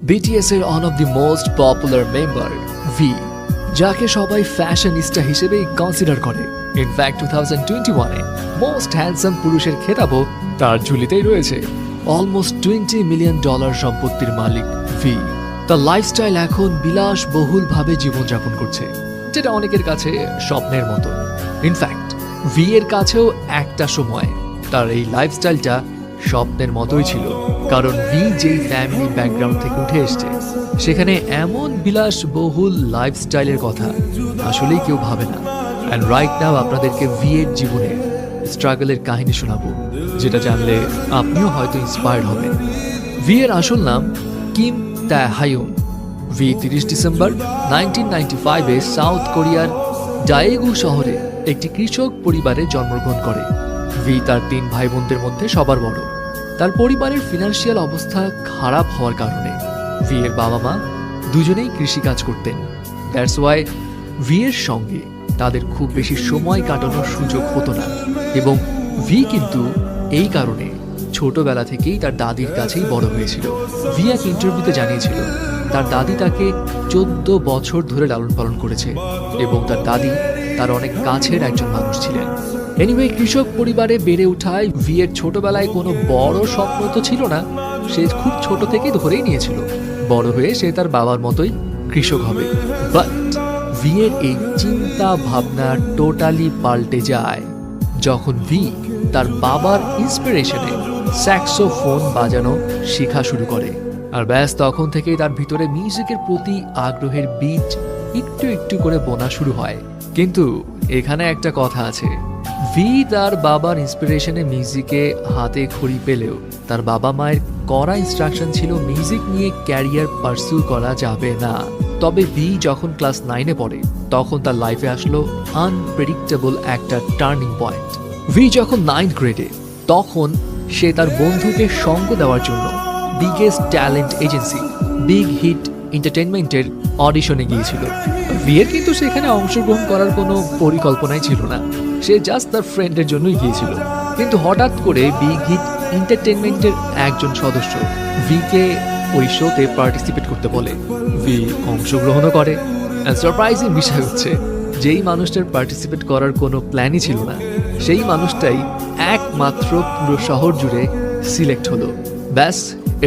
BTS এর one of the most popular member V, যাকে সবাই ফ্যাশনিস্টা হিসেবেই কনসিডার করে। ইনফ্যাক্ট 2021-এ মোস্ট হ্যান্ডসাম পুরুষের খেতাবও তার ঝুলিতেই রয়েছে। অলমোস্ট $20 মিলিয়ন সম্পত্তির মালিক ভি। তার লাইফস্টাইল এখন বিলাসবহুলভাবে জীবনযাপন করছে, যেটা অনেকের কাছে স্বপ্নের মতো। ইনফ্যাক্ট ভি এর কাছেও একটা সময় তার এই লাইফস্টাইলটা স্বপ্নের মতোই ছিল, কারণ ভি যেই ফ্যামিলি ব্যাকগ্রাউন্ড থেকে উঠে এসছে সেখানে এমন বিলাসবহুল লাইফস্টাইলের কথা আসলেই কেউ ভাবে না। অ্যান্ড রাইট নাও আপনাদেরকে ভি এর জীবনের স্ট্রাগলের কাহিনী শোনাবো, যেটা জানলে আপনিও হয়তো ইন্সপায়ার্ড হবেন। ভি এর আসল নাম কিম তাহায়ুন। ভি 30 ডিসেম্বর 1995-এ সাউথ কোরিয়ার ডায়েগু শহরে একটি কৃষক পরিবারে জন্মগ্রহণ করে। ভি তার 3 ভাই বোনদের মধ্যে সবার বড়। তার পরিবারের ফিনান্সিয়াল অবস্থা খারাপ হওয়ার কারণে ভি এর বাবা মা দুজনেই কৃষিকাজ করতেন। দ্যাটস ওয়াই ভি এর সঙ্গে তাদের খুব বেশি সময় কাটানোর সুযোগ হতো না, এবং ভি কিন্তু এই কারণে ছোটবেলা থেকেই তার দাদির কাছেই বড় হয়েছিল। ভি এক ইন্টারভিউতে জানিয়েছিল তার দাদি তাকে 14 বছর ধরে লালন পালন করেছে, এবং তার দাদি তার অনেক কাছের একজন মানুষ ছিলেন। এনিওয়ে, কৃষক পরিবারে বেড়ে ওঠায় ভি এর ছোটবেলায় কোনো বড় স্বপ্ন তো ছিল না। সে খুব ছোট থেকেই ধরেই নিয়েছিল বড় হয়ে সে তার বাবার মতোই কৃষক হবে। বাট ভি এর এই চিন্তা ভাবনা টোটালি পাল্টে যায় যখন ভি তার বাবার ইন্সপিরেশনে স্যাক্সোফোন বাজানো শেখা শুরু করে। আর ব্যাস তখন থেকেই তার ভিতরে মিউজিকের প্রতি আগ্রহের বীজ একটু একটু করে বোনা শুরু হয়। কিন্তু এখানে একটা কথা আছে, ভি তার বাবার ইন্সপিরেশনে মিউজিকে হাতে খড়ি পেলেও তার বাবা মায়ের করা ইনস্ট্রাকশন ছিল মিউজিক নিয়ে ক্যারিয়ার পার্সু করা যাবে না। তবে ভি যখন ক্লাস 9-এ পড়ে তখন তার লাইফে আসলো আনপ্রেডিক্টেবল একটা টার্নিং পয়েন্ট। ভি যখন 9th গ্রেডে, তখন সে তার বন্ধুকে সঙ্গ দেওয়ার জন্য biggest talent agency Big Hit এন্টারটেইনমেন্টের অডিশনে গিয়েছিল। ভি এর কিন্তু সেখানে অংশগ্রহণ করার কোনো পরিকল্পনাই ছিল না, সে জাস্ট তার ফ্রেন্ডের জন্যই গিয়েছিল। কিন্তু হঠাৎ করে বিগ হিট এন্টারটেইনমেন্টের একজন সদস্য ভিকে ওই শোতে পার্টিসিপেট করতে বলে। ভি অংশগ্রহণও করে। সারপ্রাইজিং বিষয় হচ্ছে, যেই মানুষটার পার্টিসিপেট করার কোনো প্ল্যানই ছিল না, সেই মানুষটাই একমাত্র পুরো শহর জুড়ে সিলেক্ট হলো। ব্যাস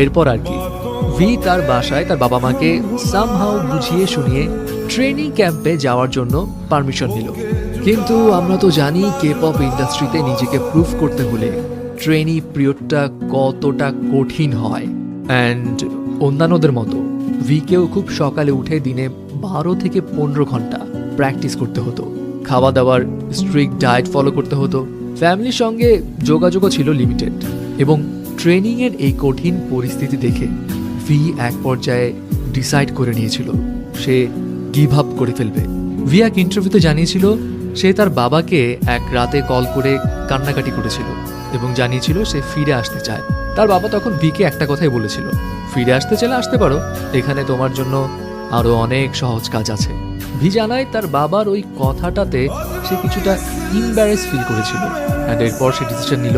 এরপর আর কি, ভি তার বাসায় তার বাবা মাকে সামহাউ বুঝিয়ে শুনিয়ে ট্রেনিং ক্যাম্পে যাওয়ার জন্য পারমিশন নিল। কিন্তু আমরা তো জানি কে-পপ ইন্ডাস্ট্রিতে নিজেকে প্রুভ করতে হলে ট্রেনি পিরিয়ডটা কতটা কঠিন হয়। অ্যান্ড অন্যান্যদের মতো ভিকেও খুব সকালে উঠে দিনে 12 থেকে 15 ঘন্টা প্র্যাকটিস করতে হতো। খাওয়া দাওয়ার স্ট্রিক্ট ডায়েট ফলো করতে হতো। ফ্যামিলির সঙ্গে যোগাযোগও ছিল লিমিটেড। এবং ট্রেনিংয়ের এই কঠিন পরিস্থিতি দেখে ভি এক পর্যায়ে ডিসাইড করে নিয়েছিল সে গিভ আপ করে ফেলবে। ভি এক ইন্টারভিউতে জানিয়েছিল সে তার বাবাকে এক রাতে কল করে কান্নাকাটি করেছিল এবং জানিয়েছিল সে ফিরে আসতে চায়। তার বাবা তখন ভিকে একটা কথাই বলেছিল, ফিরে আসতে চাইলে আসতে পারো, এখানে তোমার জন্য আরো অনেক সহজ কাজ আছে। ভি জানায় তার বাবার ওই কথাটাতে সে কিছুটা ইম্বারেস ফিল করেছিল, অ্যান্ড এরপর সে ডিসিশন নিল